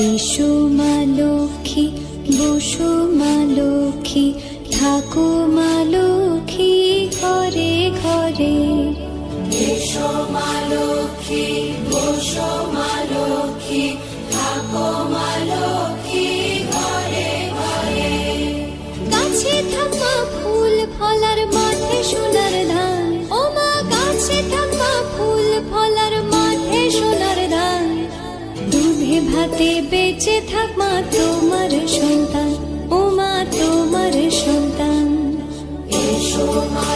এসো মা লক্ষ্মী, বসো মা লক্ষ্মী, থাকো মা লক্ষ্মী ঘরে ঘরে। এসো মা লক্ষ্মী, বসো মা লক্ষ্মী, থাকো মা লক্ষ্মী ঘরে ঘরে। গাছে থাকা ফুল ফলার মাঠে সোনার ধান, ও মা গাছে থাকা ফুল ফলার মাঠে সোনার ধান। দুধে ভাতে বেঁচে থাক মা তোমার সন্তান, ও মা তোমার সন্তান। এসো মা